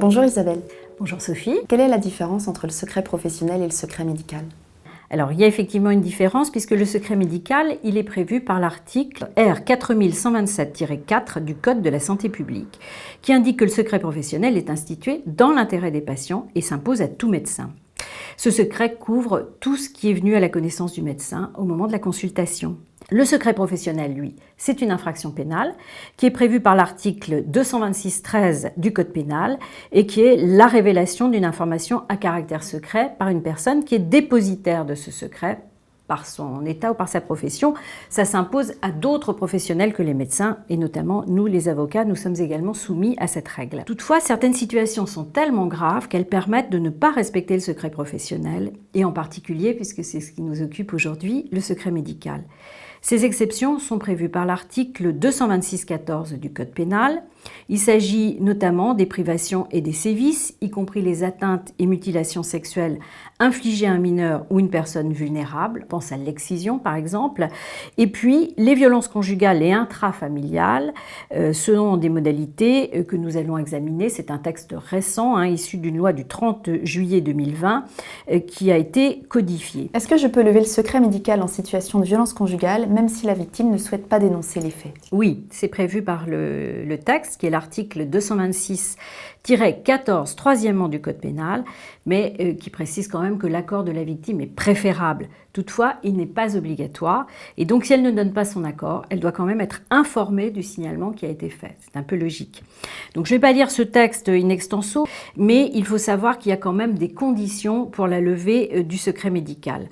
Bonjour Isabelle. Bonjour Sophie. Quelle est la différence entre le secret professionnel et le secret médical? Alors, il y a effectivement une différence puisque le secret médical, il est prévu par l'article R 4127-4 du Code de la santé publique, qui indique que le secret professionnel est institué dans l'intérêt des patients et s'impose à tout médecin. Ce secret couvre tout ce qui est venu à la connaissance du médecin au moment de la consultation. Le secret professionnel, lui, c'est une infraction pénale qui est prévue par l'article 226-13 du Code pénal et qui est la révélation d'une information à caractère secret par une personne qui est dépositaire de ce secret par son état ou par sa profession. Ça s'impose à d'autres professionnels que les médecins et notamment nous, les avocats, nous sommes également soumis à cette règle. Toutefois, certaines situations sont tellement graves qu'elles permettent de ne pas respecter le secret professionnel et en particulier, puisque c'est ce qui nous occupe aujourd'hui, le secret médical. Ces exceptions sont prévues par l'article 226-14 du Code pénal. Il s'agit notamment des privations et des sévices, y compris les atteintes et mutilations sexuelles infligées à un mineur ou une personne vulnérable, pense à l'excision par exemple, et puis les violences conjugales et intrafamiliales, selon des modalités que nous allons examiner. C'est un texte récent, issu d'une loi du 30 juillet 2020, qui a été codifié. Est-ce que je peux lever le secret médical en situation de violence conjugale, même si la victime ne souhaite pas dénoncer les faits? Oui, c'est prévu par le texte, qui est l'article 226-14, troisièmement du Code pénal, mais qui précise quand même que l'accord de la victime est préférable. Toutefois, il n'est pas obligatoire, et donc si elle ne donne pas son accord, elle doit quand même être informée du signalement qui a été fait. C'est un peu logique. Donc je ne vais pas lire ce texte in extenso, mais il faut savoir qu'il y a quand même des conditions pour la levée du secret médical.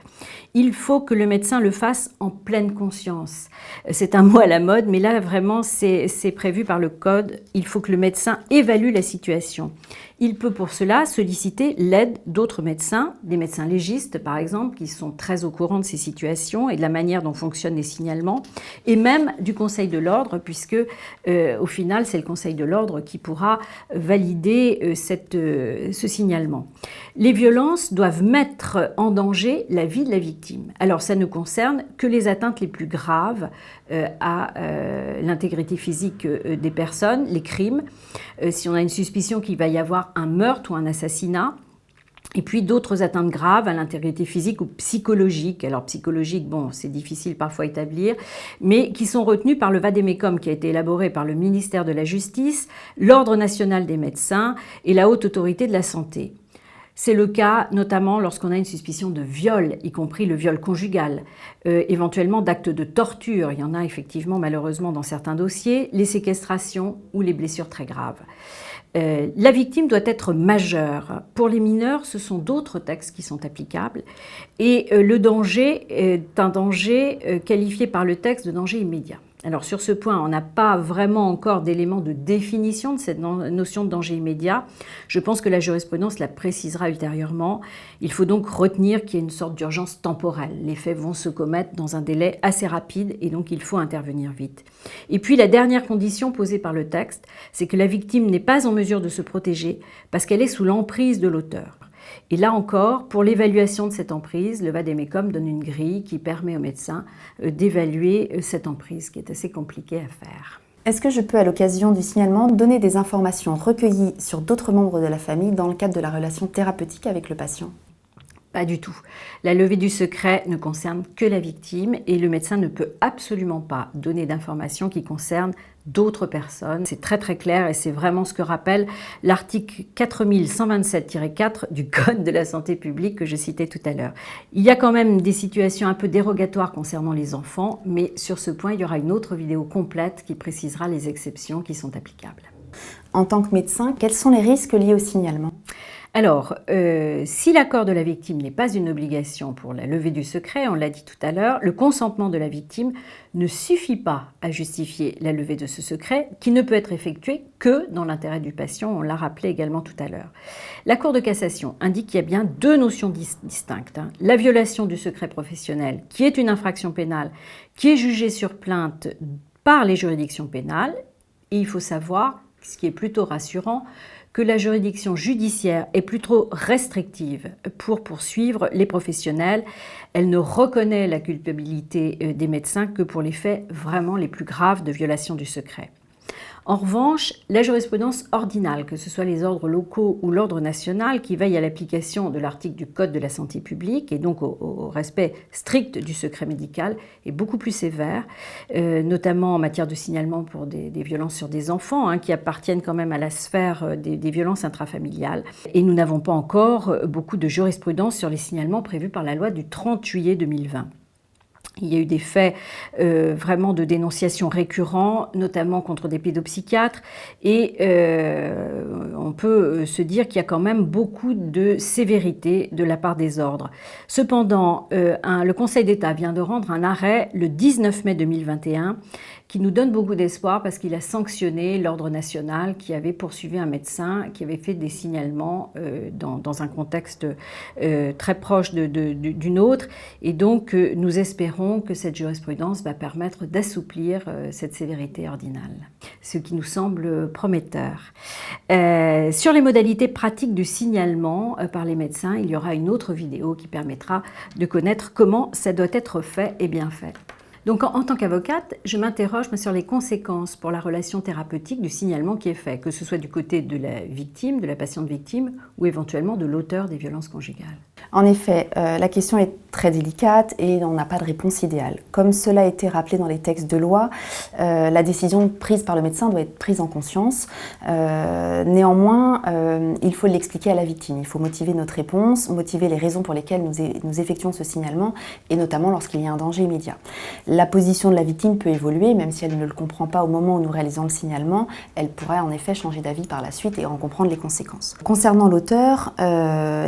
Il faut que le médecin le fasse en pleine conscience. C'est un mot à la mode, mais là vraiment c'est prévu par le Code. Il faut que le médecin évalue la situation. Il peut pour cela solliciter l'aide d'autres médecins, des médecins légistes par exemple, qui sont très au courant de ces situations et de la manière dont fonctionnent les signalements, et même du Conseil de l'Ordre, puisque au final c'est le Conseil de l'Ordre qui pourra valider ce signalement. Les violences doivent mettre en danger la vie de la victime. Alors ça ne concerne que les atteintes les plus graves à l'intégrité physique des personnes, les crimes, si on a une suspicion qu'il va y avoir un meurtre ou un assassinat, et puis d'autres atteintes graves à l'intégrité physique ou psychologique. Alors psychologique, bon, c'est difficile parfois à établir, mais qui sont retenues par le vade-mecum qui a été élaboré par le ministère de la Justice, l'Ordre national des médecins et la Haute Autorité de la Santé. C'est le cas notamment lorsqu'on a une suspicion de viol, y compris le viol conjugal, éventuellement d'actes de torture, il y en a effectivement malheureusement dans certains dossiers, les séquestrations ou les blessures très graves. La victime doit être majeure. Pour les mineurs, ce sont d'autres textes qui sont applicables et le danger est un danger qualifié par le texte de danger immédiat. Alors sur ce point, on n'a pas vraiment encore d'éléments de définition de cette notion de danger immédiat. Je pense que la jurisprudence la précisera ultérieurement. Il faut donc retenir qu'il y a une sorte d'urgence temporelle. Les faits vont se commettre dans un délai assez rapide et donc il faut intervenir vite. Et puis la dernière condition posée par le texte, c'est que la victime n'est pas en mesure de se protéger parce qu'elle est sous l'emprise de l'auteur. Et là encore, pour l'évaluation de cette emprise, le vade-mecum donne une grille qui permet au médecin d'évaluer cette emprise, qui est assez compliquée à faire. Est-ce que je peux, à l'occasion du signalement, donner des informations recueillies sur d'autres membres de la famille dans le cadre de la relation thérapeutique avec le patient? Pas du tout. La levée du secret ne concerne que la victime et le médecin ne peut absolument pas donner d'informations qui concernent d'autres personnes. C'est très très clair et c'est vraiment ce que rappelle l'article 4127-4 du Code de la santé publique que je citais tout à l'heure. Il y a quand même des situations un peu dérogatoires concernant les enfants, mais sur ce point, il y aura une autre vidéo complète qui précisera les exceptions qui sont applicables. En tant que médecin, quels sont les risques liés au signalement ? Alors, si l'accord de la victime n'est pas une obligation pour la levée du secret, on l'a dit tout à l'heure, le consentement de la victime ne suffit pas à justifier la levée de ce secret, qui ne peut être effectué que dans l'intérêt du patient, on l'a rappelé également tout à l'heure. La Cour de cassation indique qu'il y a bien deux notions distinctes. La violation du secret professionnel, qui est une infraction pénale, qui est jugée sur plainte par les juridictions pénales, et il faut savoir, ce qui est plutôt rassurant, que la juridiction judiciaire est plutôt restrictive pour poursuivre les professionnels. Elle ne reconnaît la culpabilité des médecins que pour les faits vraiment les plus graves de violation du secret. En revanche, la jurisprudence ordinale, que ce soit les ordres locaux ou l'ordre national, qui veille à l'application de l'article du Code de la santé publique et donc au respect strict du secret médical, est beaucoup plus sévère, notamment en matière de signalement pour des violences sur des enfants, qui appartiennent quand même à la sphère des violences intrafamiliales. Et nous n'avons pas encore beaucoup de jurisprudence sur les signalements prévus par la loi du 30 juillet 2020. Il y a eu des faits vraiment de dénonciation récurrents, notamment contre des pédopsychiatres, et on peut se dire qu'il y a quand même beaucoup de sévérité de la part des ordres. Cependant, le Conseil d'État vient de rendre un arrêt le 19 mai 2021 qui nous donne beaucoup d'espoir parce qu'il a sanctionné l'ordre national qui avait poursuivi un médecin qui avait fait des signalements dans un contexte très proche d'une autre. Et donc, nous espérons que cette jurisprudence va permettre d'assouplir cette sévérité ordinale, ce qui nous semble prometteur. Sur les modalités pratiques du signalement par les médecins, il y aura une autre vidéo qui permettra de connaître comment ça doit être fait et bien fait. Donc en tant qu'avocate, je m'interroge sur les conséquences pour la relation thérapeutique du signalement qui est fait, que ce soit du côté de la victime, de la patiente victime, ou éventuellement de l'auteur des violences conjugales. En effet, la question est très délicate et on n'a pas de réponse idéale. Comme cela a été rappelé dans les textes de loi, la décision prise par le médecin doit être prise en conscience. Néanmoins, il faut l'expliquer à la victime. Il faut motiver notre réponse, motiver les raisons pour lesquelles nous effectuons ce signalement, et notamment lorsqu'il y a un danger immédiat. La position de la victime peut évoluer, même si elle ne le comprend pas au moment où nous réalisons le signalement, elle pourrait en effet changer d'avis par la suite et en comprendre les conséquences. Concernant l'auteur,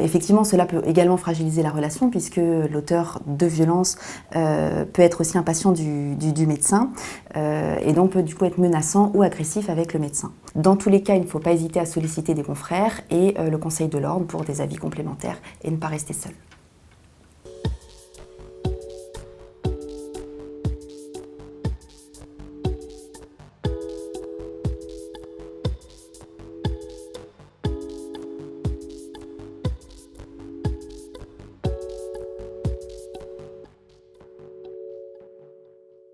effectivement cela peut également fragiliser la relation puisque l'auteur de violence peut être aussi un patient du médecin et donc peut du coup être menaçant ou agressif avec le médecin. Dans tous les cas, il ne faut pas hésiter à solliciter des confrères et le Conseil de l'ordre pour des avis complémentaires et ne pas rester seul.